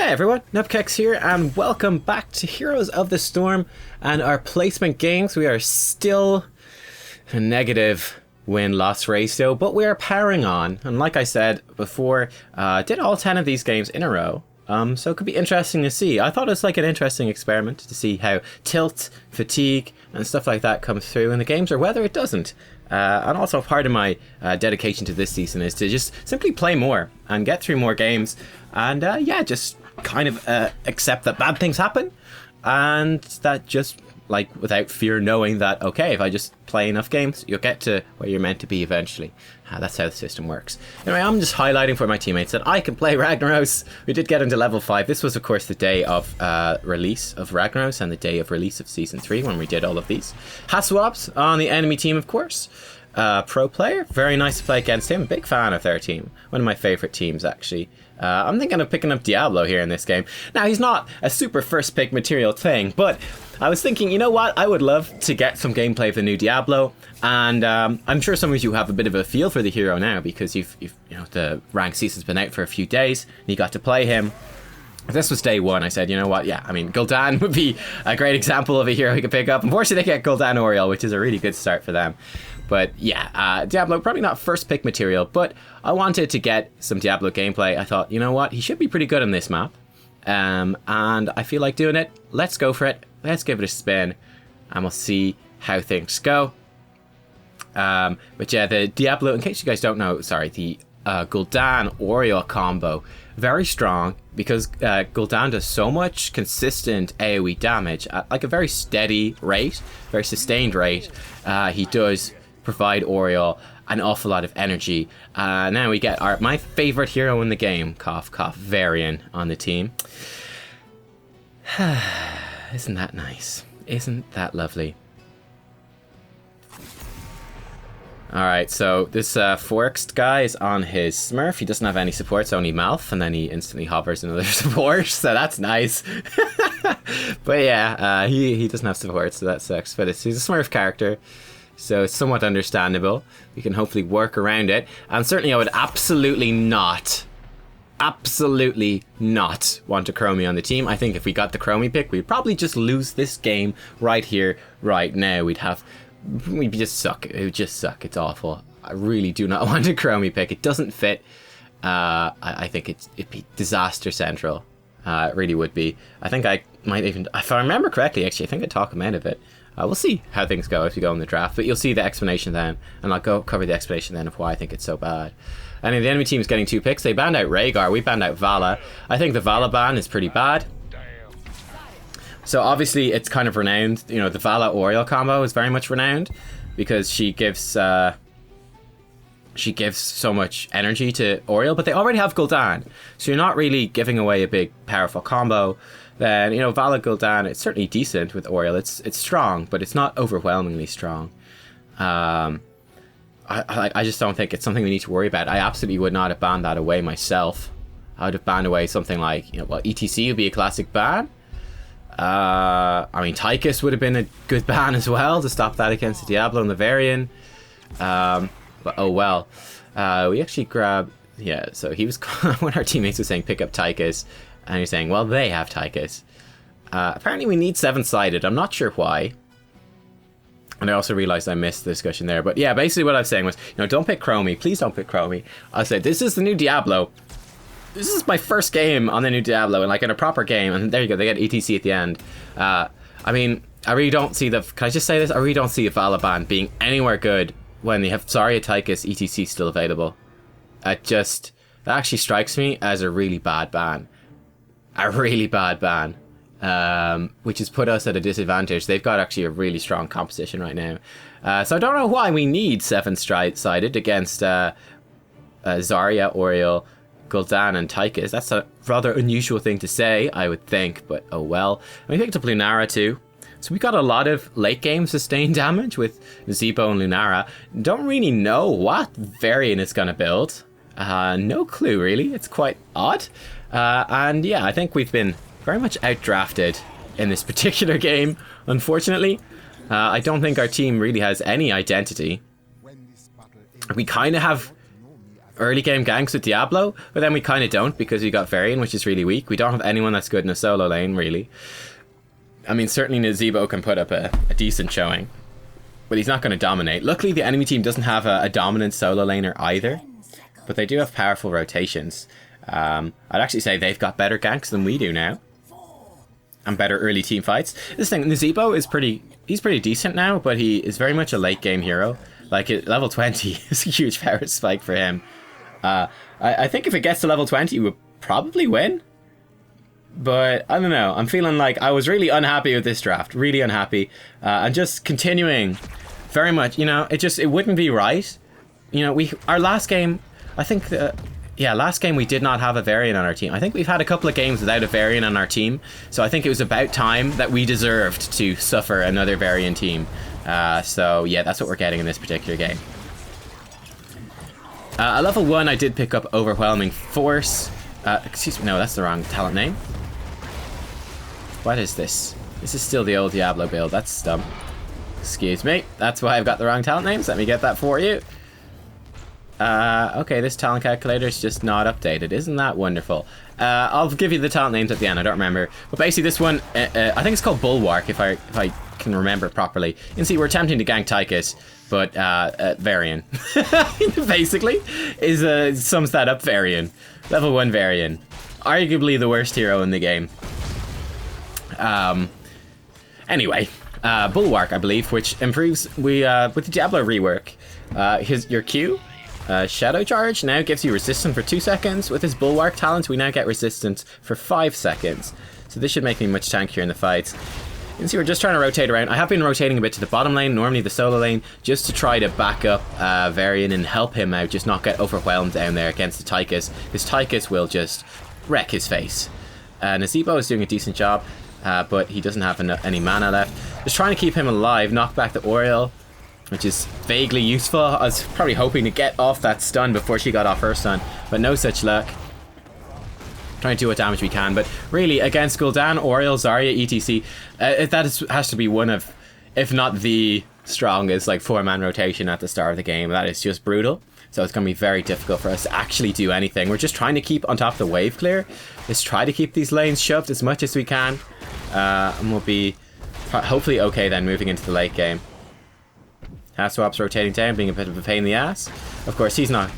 Hey everyone, Nubkeks here, and welcome back to Heroes of the Storm and our placement games. We are still a negative win-loss ratio, but we are powering on. And like I said before, did all 10 of these games in a row. So it could be interesting to see. I thought it was like an interesting experiment to see how tilt, fatigue, and stuff like that comes through in the games, or whether it doesn't. And also part of my dedication to this season is to just simply play more and get through more games, and just kind of accept that bad things happen, and that just, like, without fear, knowing that, okay, if I just play enough games, you'll get to where you're meant to be eventually. That's how the system works. Anyway, I'm just highlighting for my teammates that I can play Ragnaros. We did get into level 5. This was, of course, the day of release of Ragnaros and the day of release of Season 3 when we did all of these. Haswaps on the enemy team, of course. Pro player. Very nice to play against him. Big fan of their team. One of my favorite teams, actually. I'm thinking of picking up Diablo here in this game. Now, he's not a super first pick material thing, but I was thinking, you know what? I would love to get some gameplay of the new Diablo, and I'm sure some of you have a bit of a feel for the hero now because you've the ranked season's been out for a few days, and you got to play him. This was day one. I said, you know what? Yeah, I mean, Gul'dan would be a great example of a hero we could pick up. Unfortunately, they get Gul'dan Oriole, which is a really good start for them. But yeah, Diablo, probably not first pick material, but I wanted to get some Diablo gameplay. I thought, you know what? He should be pretty good on this map. And I feel like doing it. Let's go for it. Let's give it a spin, and we'll see how things go. But yeah, the Diablo, in case you guys don't know, sorry, the Gul'dan Oriole combo, very strong, because Gul'dan does so much consistent AoE damage at like a very steady rate, very sustained rate. He does provide Oriole an awful lot of energy. Now we get my favorite hero in the game, cough cough, Varian on the team. Isn't that nice? Isn't that lovely? Alright, so this Forks guy is on his Smurf. He doesn't have any supports, only Malf, and then he instantly hovers another support, so that's nice. But yeah, he doesn't have support, so that sucks. But he's a Smurf character, so it's somewhat understandable. We can hopefully work around it. And certainly I would absolutely not want a Chromie on the team. I think if we got the Chromie pick, we'd probably just lose this game right here, right now. We'd just suck. It would just suck. It's awful. I really do not want a Chromie pick. It doesn't fit. I think it'd be disaster central. It really would be. I think I might even, if I remember correctly, actually, I think I talk him out of it. We'll see how things go as we go in the draft, but you'll see the explanation then, and I'll cover the explanation then of why I think it's so bad. And the enemy team is getting 2 picks. They banned out Rhaegar. We banned out Vala. I think the Vala ban is pretty bad. So obviously it's kind of renowned. You know, the Vala Oriole combo is very much renowned because she gives so much energy to Oriole, but they already have Gul'dan, so you're not really giving away a big powerful combo. Then, you know, Vala Gul'dan, it's certainly decent with Oriole. It's strong, but it's not overwhelmingly strong. I just don't think it's something we need to worry about. I absolutely would not have banned that away myself. I would have banned away something like, ETC would be a classic ban. I mean, Tychus would have been a good ban as well to stop that against the Diablo and the Varian. But oh well. We actually grabbed, so he was, when our teammates were saying pick up Tychus, and you're saying, well, they have Tychus. Apparently we need 7-sided. I'm not sure why. And I also realized I missed the discussion there. But yeah, basically what I was saying was, don't pick Chromie. Please don't pick Chromie. I said, this is the new Diablo. This is my first game on the new Diablo, and like in a proper game. And there you go, they get ETC at the end. I mean, I really don't see can I just say this? I really don't see a Vala ban being anywhere good when they have Zarya Tychus ETC still available. That actually strikes me as a really bad ban. A really bad ban, which has put us at a disadvantage. They've got actually a really strong composition right now. So I don't know why we need 7-sided against Zarya, Oriole, Gul'dan, and Tychus. That's a rather unusual thing to say, I would think, but oh well. And we picked up Lunara too. So we got a lot of late game sustained damage with Zebo and Lunara. Don't really know what Varian is going to build. No clue, really. It's quite odd. And yeah, I think we've been very much outdrafted in this particular game, unfortunately. I don't think our team really has any identity. We kind of have early game ganks with Diablo, but then we kind of don't because we got Varian, which is really weak. We don't have anyone that's good in a solo lane, really. I mean, certainly Nazebo can put up a decent showing, but he's not going to dominate. Luckily, the enemy team doesn't have a dominant solo laner either, but they do have powerful rotations. I'd actually say they've got better ganks than we do now, and better early team fights. This thing, Nazebo is he's pretty decent now, but he is very much a late game hero. Like at level 20 is a huge power spike for him. I think if it gets to level 20, we'll probably win. But I don't know. I'm feeling like I was really unhappy with this draft. Really unhappy. And just continuing very much, you know, it wouldn't be right. You know, our last game, I think, last game we did not have a Varian on our team. I think we've had a couple of games without a Varian on our team. So I think it was about time that we deserved to suffer another Varian team. So yeah, that's what we're getting in this particular game. At level 1, I did pick up Overwhelming Force. Excuse me, no, that's the wrong talent name. What is this? This is still the old Diablo build. That's dumb. Excuse me. That's why I've got the wrong talent names. Let me get that for you. Okay, this talent calculator is just not updated. Isn't that wonderful? I'll give you the talent names at the end. I don't remember. But basically this one, I think it's called Bulwark, if I can remember properly. You can see we're attempting to gank Tychus, but Varian. Basically, sums that up, Varian. Level 1 Varian. Arguably the worst hero in the game. Anyway, Bulwark, I believe, which improves with the Diablo rework. Your Q, Shadow Charge, now gives you resistance for 2 seconds. With his Bulwark talent, we now get resistance for 5 seconds. So this should make me much tankier in the fights. You can see we're just trying to rotate around. I have been rotating a bit to the bottom lane, normally the solo lane, just to try to back up Varian and help him out, just not get overwhelmed down there against the Tychus. Because Tychus will just wreck his face. Nazebo is doing a decent job. But he doesn't have any mana left. Just trying to keep him alive, knock back the Oriole, which is vaguely useful. I was probably hoping to get off that stun before she got off her stun, but no such luck. Trying to do what damage we can, but really against Gul'dan, Oriole, Zarya, etc. Has to be one of, if not the strongest, like 4-man rotation at the start of the game. That is just brutal. So it's going to be very difficult for us to actually do anything. We're just trying to keep on top of the wave clear. Let's try to keep these lanes shoved as much as we can. And we'll be hopefully okay then moving into the late game. Swap's rotating down, being a bit of a pain in the ass. Of course, he's not.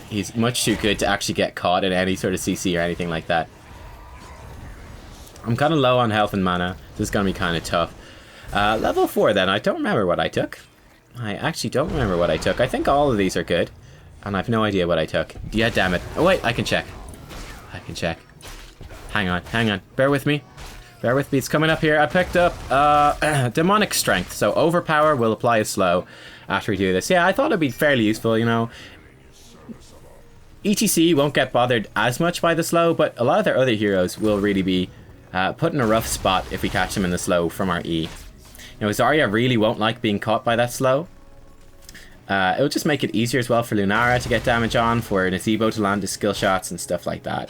He's much too good to actually get caught in any sort of CC or anything like that. I'm kind of low on health and mana. This is going to be kind of tough. Level 4 then. I don't remember what I took. I actually don't remember what I took. I think all of these are good. And I have no idea what I took. Yeah, damn it. Oh, wait. I can check. Hang on. Bear with me. It's coming up here. I picked up Demonic Strength. So Overpower will apply a slow after we do this. Yeah, I thought it'd be fairly useful, you know. ETC won't get bothered as much by the slow, but a lot of their other heroes will really be put in a rough spot if we catch them in the slow from our E. You know, Zarya really won't like being caught by that slow. It'll just make it easier as well for Lunara to get damage on, for Nazebo to land his skill shots and stuff like that.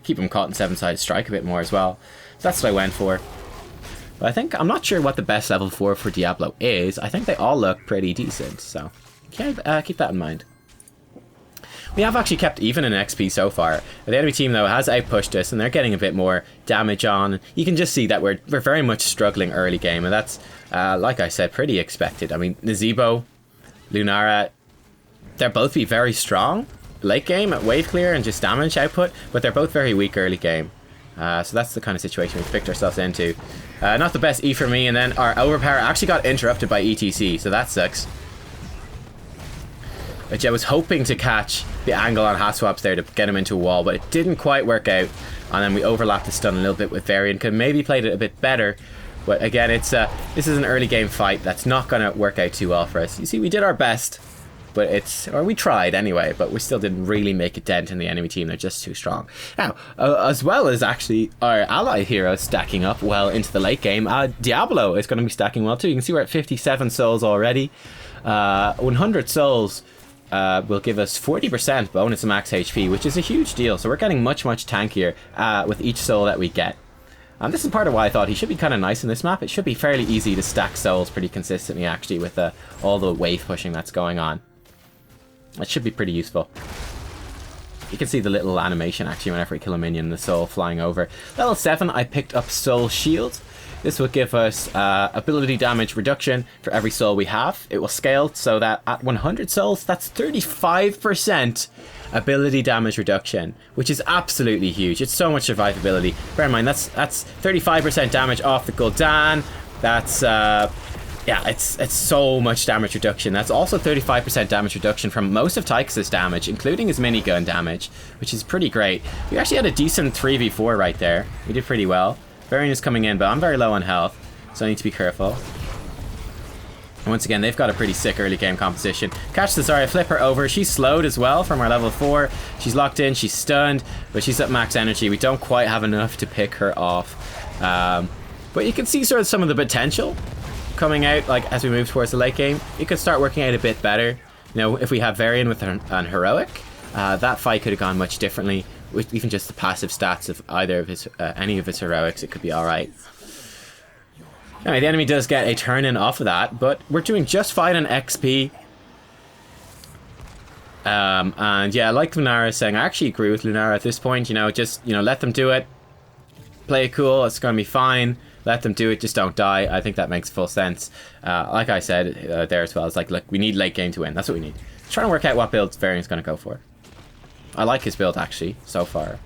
Keep him caught in 7-sided strike a bit more as well. So that's what I went for. But I'm not sure what the best level 4 for Diablo is. I think they all look pretty decent, so keep that in mind. We have actually kept even in XP so far. The enemy team, though, has outpushed us, and they're getting a bit more damage on. You can just see that we're very much struggling early game, and that's, like I said, pretty expected. I mean, Nazebo, Lunara, they'll both be very strong late game at wave clear and just damage output, but they're both very weak early game. So that's the kind of situation we've picked ourselves into. Not the best E for me, and then our overpower actually got interrupted by ETC, so that sucks. Which I was hoping to catch the angle on Swaps there to get him into a wall, but it didn't quite work out. And then we overlapped the stun a little bit with Varian. Could maybe played it a bit better, but again, this is an early game fight that's not going to work out too well for us. You see, we did our best, but we tried anyway, but we still didn't really make a dent in the enemy team. They're just too strong. Now, as well as actually our ally heroes stacking up well into the late game, Diablo is going to be stacking well too. You can see we're at 57 souls already. 100 souls will give us 40% bonus max HP, which is a huge deal. So we're getting much tankier with each soul that we get. And this is part of why I thought he should be kind of nice in this map. It should be fairly easy to stack souls pretty consistently, actually, with all the wave pushing that's going on. It should be pretty useful. You can see the little animation actually whenever we kill a minion, the soul flying over. Level 7, I picked up Soul Shield. This will give us ability damage reduction for every soul we have. It will scale so that at 100 souls, that's 35% ability damage reduction, which is absolutely huge. It's so much survivability. Bear in mind, that's 35% damage off the Gul'dan. That's yeah, it's so much damage reduction. That's also 35% damage reduction from most of Tychus's damage, including his minigun damage, which is pretty great. We actually had a decent 3v4 right there. We did pretty well. Varian is coming in, but I'm very low on health, so I need to be careful. And once again, they've got a pretty sick early game composition. Catch the Zarya, flip her over. She's slowed as well from our level 4. She's locked in, she's stunned, but she's at max energy. We don't quite have enough to pick her off. But you can see sort of some of the potential coming out, like as we move towards the late game. You could start working out a bit better. You know, if we have Varian with an heroic, that fight could have gone much differently. With even just the passive stats of either of his, any of his heroics, it could be alright. Anyway, the enemy does get a turn in off of that, but we're doing just fine on XP. And yeah, like Lunara saying, I actually agree with Lunara at this point. You know, just, you know, let them do it. Play it cool, it's going to be fine. Let them do it, just don't die. I think that makes full sense. Like I said there as well, it's like, look, we need late game to win. That's what we need. Trying to work out what build Varian's going to go for. I like his build, actually, so far.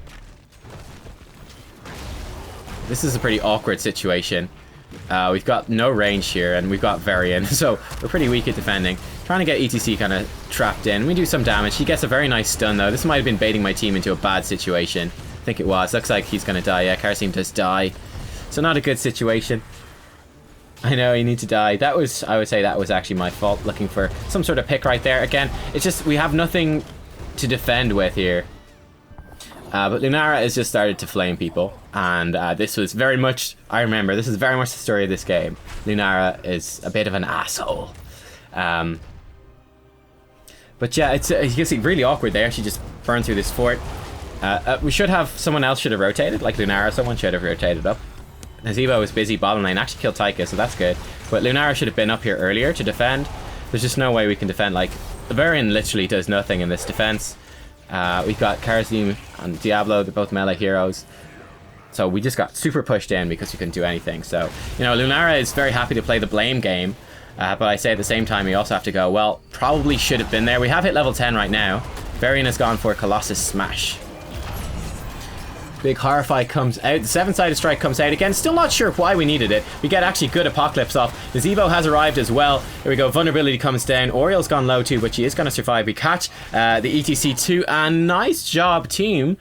This is a pretty awkward situation. We've got no range here, and we've got Varian, so we're pretty weak at defending. Trying to get ETC kind of trapped in. We do some damage. He gets a very nice stun, though. This might have been baiting my team into a bad situation. I think it was. Looks like he's going to die. Yeah, Karasim does die. So not a good situation. I know, you need to die. That was, I would say that was actually my fault, looking for some sort of pick right there. Again, it's just, we have nothing to defend with here. But Lunara has just started to flame people, and this was very much, I remember, this is very much the story of this game. Lunara is a bit of an asshole. But yeah, it's you can see really awkward there. She just burned through this fort. We should have, someone else should have rotated, like Lunara, someone should have rotated up. Nazeebo was busy bottom lane, actually killed Tychus, so that's good. But Lunara should have been up here earlier to defend. There's just no way we can defend, like, Varian literally does nothing in this defense. We've got Karasim and Diablo, they're both melee heroes. So we just got super pushed in because we couldn't do anything. So, you know, Lunara is very happy to play the blame game. But I say at the same time, we also have to go, well, probably should have been there. We have hit level 10 right now. Varian has gone for Colossus Smash. Big Horrify comes out. The 7-sided strike comes out again. Still not sure why we needed it. We get actually good Apocalypse off. Nazeebo has arrived as well. Here we go. Vulnerability comes down. Oriel's gone low too, but she is going to survive. We catch the ETC2, and nice job, team.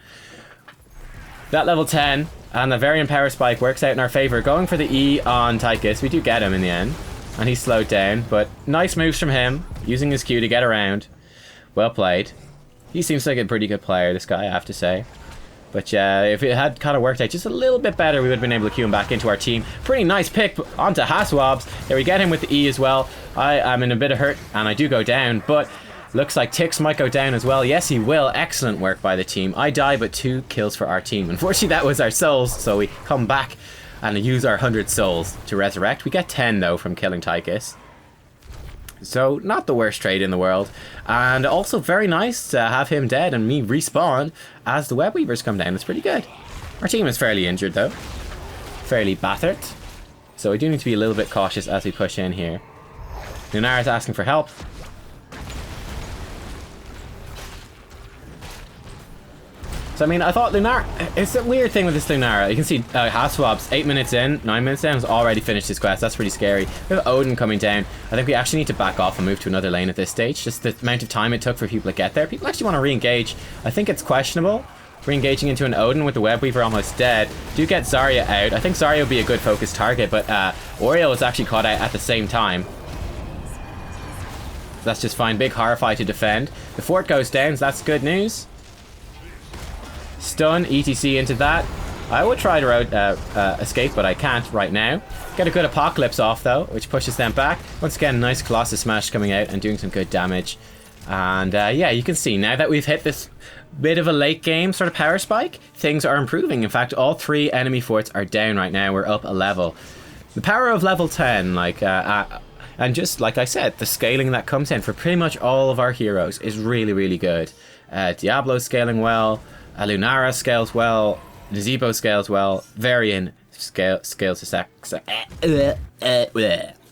That level 10 and the Varian Power Spike works out in our favor. Going for the E on Tychus. We do get him in the end, and he's slowed down, but nice moves from him, using his Q to get around. Well played. He seems like a pretty good player, this guy, I have to say. But yeah, if it had kind of worked out just a little bit better, we would have been able to queue him back into our team. Pretty nice pick onto Haswabs. There we get him with the E as well. I am in a bit of hurt, and I do go down, but looks like Tix might go down as well. Yes, he will. Excellent work by the team. I die, but 2 kills for our team. Unfortunately, that was our souls, so we come back and use our 100 souls to resurrect. We get 10, though, from killing Tychus. So, not the worst trade in the world. And also very nice to have him dead and me respawn as the Web Weavers come down. It's pretty good. Our team is fairly injured, though. Fairly battered. So we do need to be a little bit cautious as we push in here. Lunara's asking for help. So, I mean, I thought Lunara... It's a weird thing with this Lunara. You can see Haswab's 8 minutes in, 9 minutes in, has already finished his quest. That's pretty scary. We have Odin coming down. I think we actually need to back off and move to another lane at this stage. Just the amount of time it took for people to get there. People actually want to re-engage. I think it's questionable. Re-engaging into an Odin with the Web Weaver almost dead. Do get Zarya out. I think Zarya would be a good focus target, but Oriel was actually caught out at the same time. So that's just fine. Big Horrify to defend. The fort goes down, so that's good news. Stun, ETC into that. I would try to escape, but I can't right now. Get a good Apocalypse off, though, which pushes them back. Once again, nice Colossus Smash coming out and doing some good damage. And yeah, you can see now that we've hit this bit of a late game sort of power spike, things are improving. In fact, all 3 enemy forts are down right now. We're up a level. The power of level 10, like... and just like I said, the scaling that comes in for pretty much all of our heroes is really, really good. Diablo scaling well. Lunara scales well. Nazebo scales well. Varian scales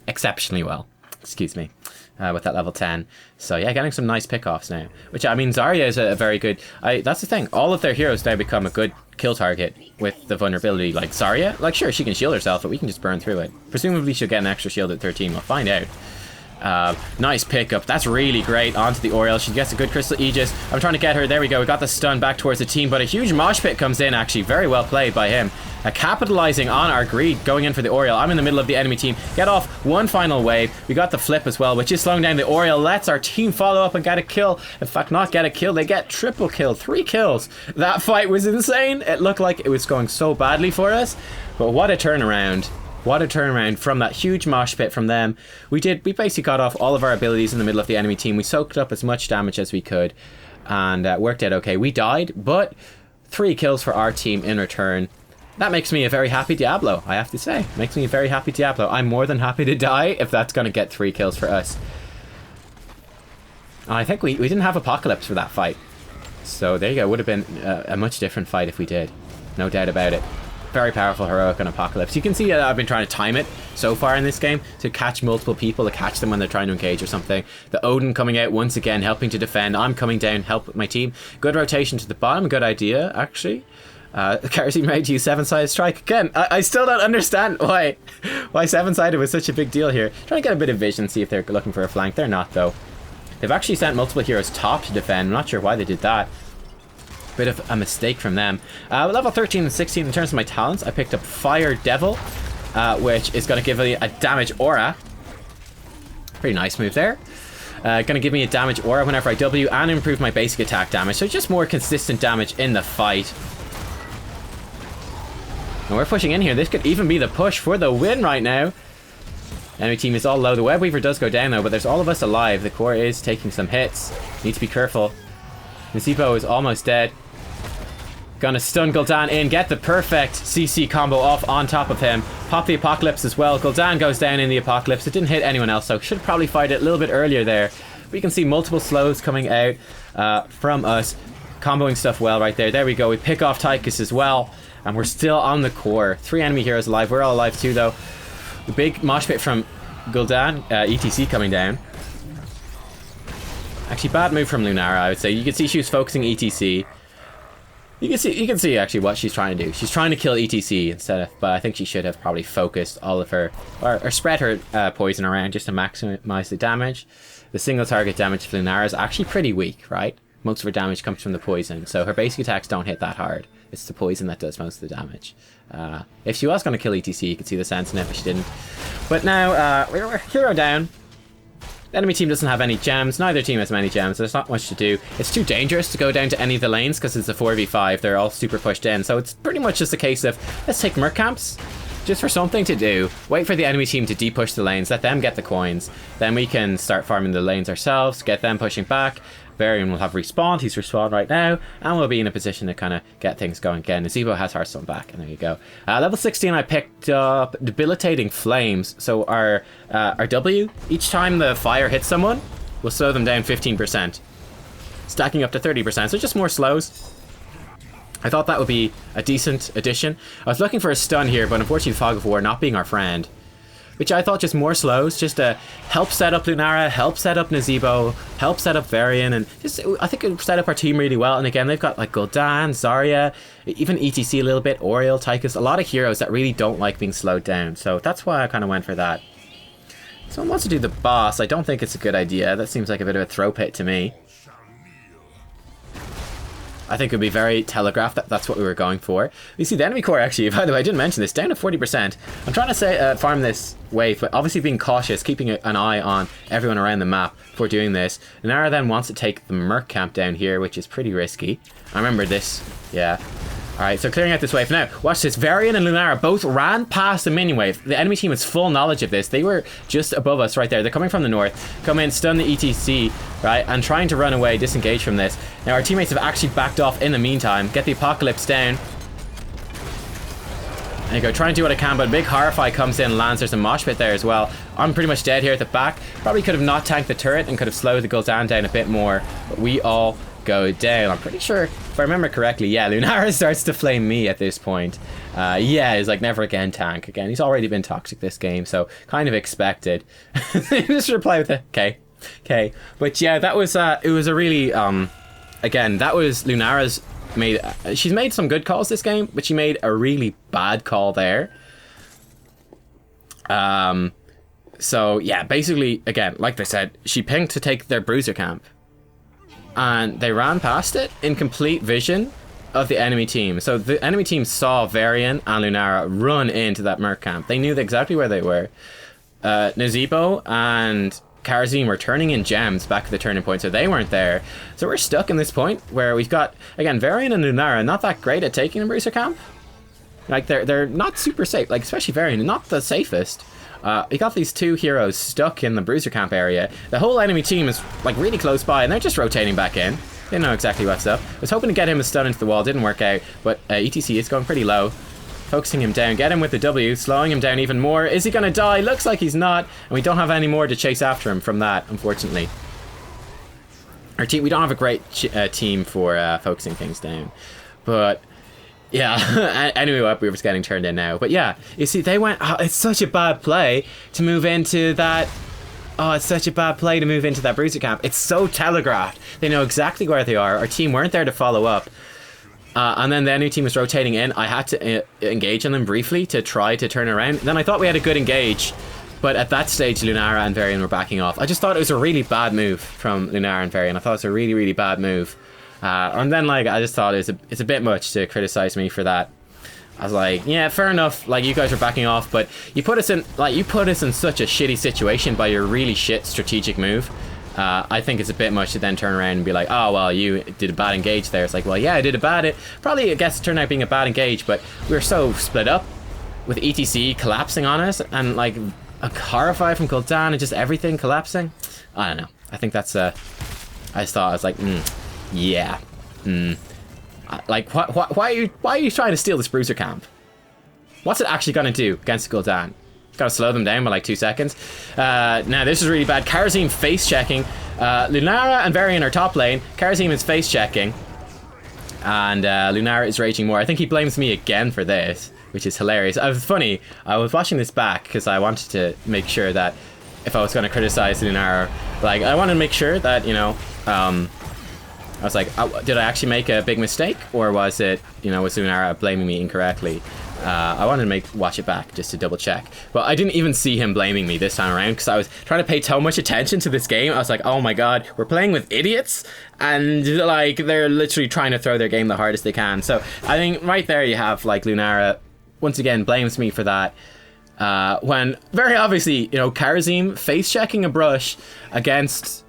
exceptionally well. Excuse me. With that level 10. So yeah, getting some nice pickoffs now. Which, I mean, Zarya is a very good... that's the thing. All of their heroes now become a good kill target with the vulnerability. Like Zarya, like sure, she can shield herself, but we can just burn through it. Presumably she'll get an extra shield at 13. We'll find out. Nice pickup. That's really great. Onto the Oriel. She gets a good Crystal Aegis. I'm trying to get her. There we go. We got the stun back towards the team, but a huge mosh pit comes in, actually. Very well played by him. Capitalizing on our greed, going in for the Oriel. I'm in the middle of the enemy team. Get off one final wave. We got the flip as well, which is slowing down the Oriel. Lets our team follow up and get a kill. In fact, not get a kill. They get triple kill. 3 kills. That fight was insane. It looked like it was going so badly for us, but what a turnaround. What a turnaround from that huge mosh pit from them. We basically got off all of our abilities in the middle of the enemy team. We soaked up as much damage as we could and worked out okay. We died, but 3 kills for our team in return. That makes me a very happy Diablo, I have to say. Makes me a very happy Diablo. I'm more than happy to die if that's going to get 3 kills for us. And I think we didn't have Apocalypse for that fight. So there you go. Would have been a much different fight if we did. No doubt about it. Very powerful heroic on Apocalypse. You can see I've been trying to time it so far in this game to catch multiple people, to catch them when they're trying to engage or something. The Odin coming out once again, helping to defend. I'm coming down, help with my team. Good rotation to the bottom. Good idea, actually. Kerosene made use 7-sided strike again. I still don't understand why 7-sided was such a big deal here. Trying to get a bit of vision, see if they're looking for a flank. They're not, though. They've actually sent multiple heroes top to defend. I'm not sure why they did that. Bit of a mistake from them. Level 13 and 16 in terms of my talents, I picked up Fire Devil, which is going to give me a damage aura. Pretty nice move there. Going to give me a damage aura whenever I W and improve my basic attack damage. So just more consistent damage in the fight. And we're pushing in here. This could even be the push for the win right now. Enemy team is all low. The Web Weaver does go down though, but there's all of us alive. The core is taking some hits. Need to be careful. Nasibo is almost dead. Gonna stun Gul'dan in, get the perfect CC combo off on top of him. Pop the Apocalypse as well. Gul'dan goes down in the Apocalypse. It didn't hit anyone else, so should probably fight it a little bit earlier there. We can see multiple slows coming out from us. Comboing stuff well right there. There we go. We pick off Tychus as well. And we're still on the core. 3 enemy heroes alive. We're all alive too, though. The big mosh pit from Gul'dan. ETC coming down. Actually, bad move from Lunara, I would say. You can see she was focusing ETC. You can see actually what she's trying to do. She's trying to kill ETC instead of, but I think she should have probably focused all of her, or spread her poison around just to maximize the damage. The single target damage for Lunara is actually pretty weak, right? Most of her damage comes from the poison, so her basic attacks don't hit that hard. It's the poison that does most of the damage. If she was going to kill ETC, you could see the sense in it, but she didn't. But now, we're hero down. The enemy team doesn't have any gems. Neither team has many gems. There's not much to do. It's too dangerous to go down to any of the lanes because it's a 4v5. They're all super pushed in. So it's pretty much just a case of, let's take merc camps just for something to do. Wait for the enemy team to de-push the lanes. Let them get the coins. Then we can start farming the lanes ourselves. Get them pushing back. Varian will have respawned. He's respawned right now. And we'll be in a position to kind of get things going again. Nazebo has Hearthstone back. And there you go. Level 16, I picked up Debilitating Flames. So our W, each time the fire hits someone, will slow them down 15%. Stacking up to 30%. So just more slows. I thought that would be a decent addition. I was looking for a stun here, but unfortunately Fog of War not being our friend. Which I thought just more slows, just to help set up Lunara, help set up Nazebo, help set up Varian, and just I think it set up our team really well. And again, they've got like Gul'dan, Zarya, even ETC a little bit, Oriel, Tychus, a lot of heroes that really don't like being slowed down. So that's why I kind of went for that. Someone wants to do the boss. I don't think it's a good idea. That seems like a bit of a throw pit to me. I think it would be very telegraphed that that's what we were going for. You see the enemy core actually, by the way, I didn't mention this, down to 40%. I'm trying to say farm this wave, but obviously being cautious, keeping an eye on everyone around the map for doing this. Lunara then wants to take the merc camp down here, which is pretty risky. I remember this, yeah. Alright, so clearing out this wave. Now, watch this. Varian and Lunara both ran past the minion wave. The enemy team has full knowledge of this. They were just above us right there. They're coming from the north. Come in, stun the ETC, right? And trying to run away, disengage from this. Now, our teammates have actually backed off in the meantime. Get the Apocalypse down. There you go. Try and do what I can, but a big Horrify comes in and lands. There's a mosh pit there as well. I'm pretty much dead here at the back. Probably could have not tanked the turret and could have slowed the Gul'dan down a bit more. But we all go down. I'm pretty sure, if I remember correctly, yeah, Lunara starts to flame me at this point. Yeah, he's like, never again tank. Again, he's already been toxic this game, so kind of expected. Just reply with a okay. But yeah, that was, it was a really, again, that was Lunara's she's made some good calls this game, but she made a really bad call there. So yeah, basically, again, like they said, she pinged to take their bruiser camp. And they ran past it in complete vision of the enemy team. So the enemy team saw Varian and Lunara run into that Merc camp. They knew exactly where they were. Nazeebo and Karazim were turning in gems back at the turning point, so they weren't there. So we're stuck in this point where we've got, again, Varian and Lunara not that great at taking the bruiser camp. Like, they're not super safe, like, especially Varian, not the safest. You got these two heroes stuck in the bruiser camp area. The whole enemy team is like really close by and they're just rotating back in. They know exactly what's up. I was hoping to get him a stun into the wall, didn't work out, but ETC is going pretty low. Focusing him down, get him with the W, slowing him down even more. Is he gonna die? Looks like he's not, and we don't have any more to chase after him from that, unfortunately. Our team, we don't have a great team for focusing things down, but yeah. Anyway, we were just getting turned in now. But yeah, you see, they went, oh, it's such a bad play to move into that. Oh, it's such a bad play to move into that bruiser camp. It's so telegraphed. They know exactly where they are. Our team weren't there to follow up. And then the enemy team was rotating in. I had to engage on them briefly to try to turn around. Then I thought we had a good engage. But at that stage, Lunara and Varian were backing off. I just thought it was a really bad move from Lunara and Varian. I thought it was a really, really bad move. And then, like, I just thought it's a bit much to criticize me for that. I was like, yeah, fair enough. Like, you guys are backing off, but you put us in such a shitty situation by your really shit strategic move. I think it's a bit much to then turn around and be like, oh, well, you did a bad engage there. It's like, well, yeah, I did a bad. Probably, I guess, it turned out being a bad engage, but we were so split up with ETC collapsing on us and like a Horrify from Gul'dan and just everything collapsing. I don't know. I think that's I just thought, I was like, yeah. Like, why are you trying to steal this bruiser camp? What's it actually gonna do against Gul'dan? Gotta slow them down by like 2 seconds. Now this is really bad. Karazim face checking. Lunara and Varian are top lane. Karazim is face checking. And Lunara is raging more. I think he blames me again for this, which is hilarious. It was funny. I was watching this back because I wanted to make sure that if I was going to criticize Lunara, like, I wanted to make sure that, you know, I was like, did I actually make a big mistake, or was it, you know, was Lunara blaming me incorrectly? I wanted to watch it back just to double check, but I didn't even see him blaming me this time around because I was trying to pay so much attention to this game. I was like, oh my god, we're playing with idiots, and like they're literally trying to throw their game the hardest they can. So I think right there you have like Lunara once again blames me for that. When very obviously, you know, Karazim face checking a brush against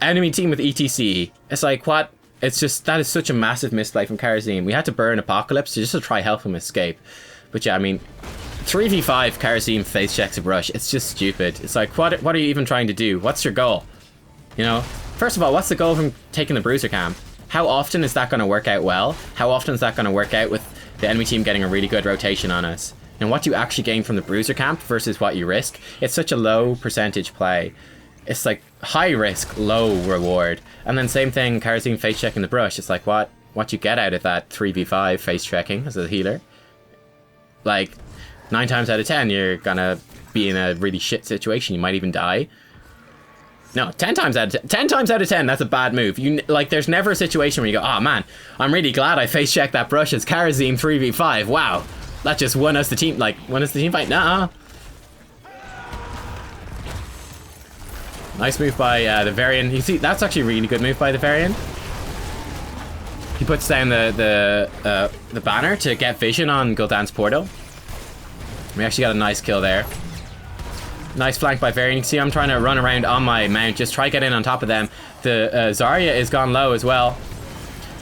enemy team with ETC. It's like, what? It's just, that is such a massive misplay from Karazim. We had to burn Apocalypse just to try help him escape. But yeah, I mean, 3v5 Karazim face checks a brush. It's just stupid. It's like, what are you even trying to do? What's your goal? You know, first of all, what's the goal from taking the bruiser camp? How often is that going to work out well? How often is that going to work out with the enemy team getting a really good rotation on us? And what do you actually gain from the bruiser camp versus what you risk? It's such a low percentage play. It's like high risk, low reward. And then same thing, Karazim face checking the brush. It's like, what you get out of that 3v5 face checking as a healer? Like, 9 times out of 10, you're gonna be in a really shit situation. You might even die. No, 10 times out of 10, that's a bad move. Like, there's never a situation where you go, oh man, I'm really glad I face checked that brush as Karazim 3v5. Wow, that just won us the team, fight. Nah. Nice move by the Varian. You see, that's actually a really good move by the Varian. He puts down the banner to get vision on Gul'dan's portal. We actually got a nice kill there. Nice flank by Varian. You can see I'm trying to run around on my mount, just try get in on top of them. The Zarya is gone low as well.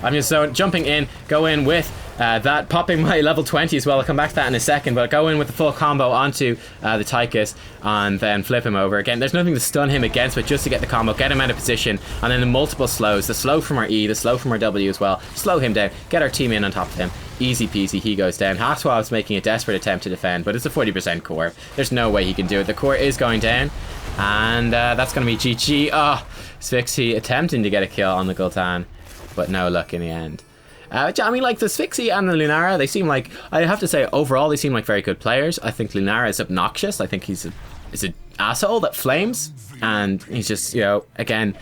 I'm just jumping in, go in with that, popping my level 20 as well. I'll come back to that in a second, but go in with the full combo onto the Tychus and then flip him over. Again, there's nothing to stun him against, but just to get the combo, get him out of position, and then the multiple slows. The slow from our E, the slow from our W as well. Slow him down, get our team in on top of him. Easy peasy, he goes down. Haswa was making a desperate attempt to defend, but it's a 40% core. There's no way he can do it. The core is going down, and that's going to be GG. Oh, Sphyxie attempting to get a kill on the Gul'dan, but no luck in the end. I mean, like, the Sphyxie and the Lunara, they seem like, I have to say, overall, they seem like very good players. I think Lunara is obnoxious. I think he's an asshole that flames, and he's just, you know, again,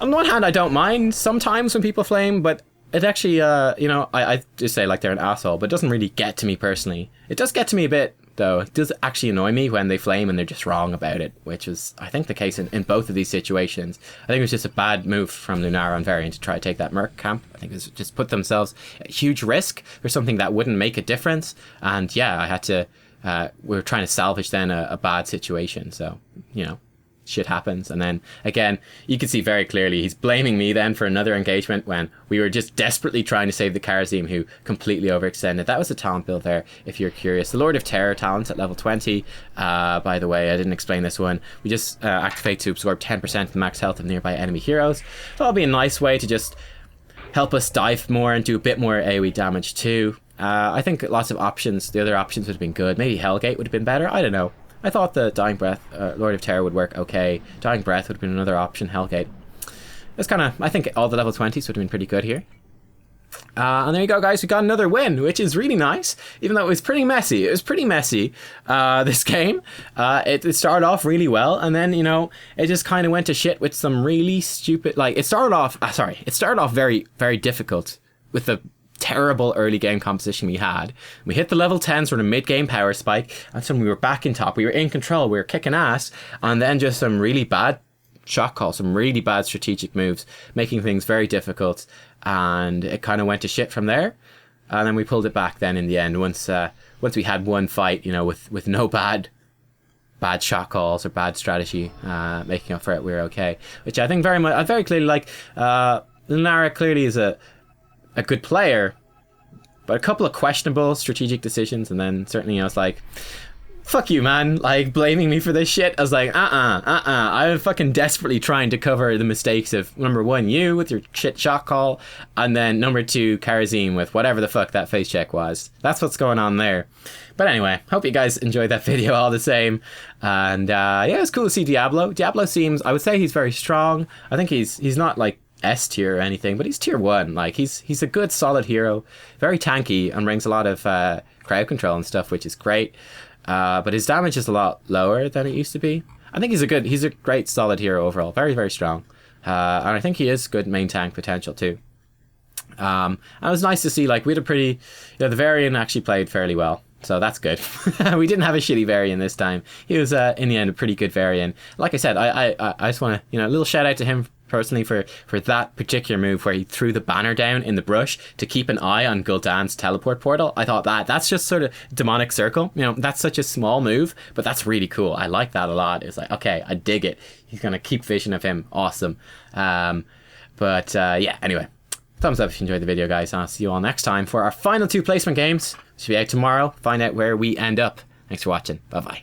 on the one hand, I don't mind sometimes when people flame, but it actually, you know, I just say, like, they're an asshole, but it doesn't really get to me personally. It does get to me a bit, though. It does actually annoy me when they flame and they're just wrong about it, which was, I think, the case in both of these situations. I think it was just a bad move from Lunara and Varian to try to take that Merc camp. I think it was just put themselves at huge risk for something that wouldn't make a difference. And yeah, I had to, we were trying to salvage then a bad situation. So, you know, shit happens. And then again, you can see very clearly he's blaming me then for another engagement when we were just desperately trying to save the Kharazim, who completely overextended. That was a talent build there, if you're curious. The Lord of Terror talent at level 20. By the way, I didn't explain this one. We just activate to absorb 10% of the max health of nearby enemy heroes. That'll be a nice way to just help us dive more and do a bit more AoE damage too. I think lots of options, the other options would have been good. Maybe Hellgate would have been better, I don't know. I thought the Dying Breath, Lord of Terror would work okay. Dying Breath would have been another option. Hellgate. It's kind of, I think all the level 20s would have been pretty good here. And there you go, guys. We got another win, which is really nice, even though it was pretty messy. It was pretty messy, this game. It started off really well, and then, you know, it just kind of went to shit with some really stupid, like, it started off very, very difficult with the terrible early game composition we had. We hit the level 10 sort of mid-game power spike, and suddenly we were back in top. We were in control. We were kicking ass, and then just some really bad shot calls, some really bad strategic moves, making things very difficult, and it kind of went to shit from there. And then we pulled it back then in the end once we had one fight, you know, with no bad shot calls or bad strategy making up for it. We were okay, which I think very clearly, like, Lunara clearly is a good player, but a couple of questionable strategic decisions, and then certainly I was like, fuck you, man, like, blaming me for this shit. I was like, I'm fucking desperately trying to cover the mistakes of, number one, you with your shit shot call, and then number two, Kharazim with whatever the fuck that face check was. That's what's going on there. But anyway, hope you guys enjoyed that video all the same. And yeah, it was cool to see Diablo. Diablo seems, I would say he's very strong. I think he's not like S tier or anything, but he's tier 1. Like, he's a good solid hero, very tanky, and brings a lot of crowd control and stuff, which is great. But his damage is a lot lower than it used to be. I think he's a great solid hero overall, very, very strong. And I think he is good main tank potential too. And it was nice to see, like, we had a pretty, you know, the Varian actually played fairly well, so that's good. We didn't have a shitty Varian this time. He was in the end a pretty good Varian. Like I said, I just want to, you know, a little shout out to him personally for that particular move where he threw the banner down in the brush to keep an eye on Gul'dan's teleport portal. I thought that's just sort of demonic circle, you know, that's such a small move, but that's really cool. I like that a lot. It's like, okay, I dig it. He's gonna keep vision of him. Awesome. But yeah, anyway, thumbs up if you enjoyed the video, guys, and I'll see you all next time for our final 2 placement games. Should be out tomorrow. Find out where we end up. Thanks for watching. Bye bye.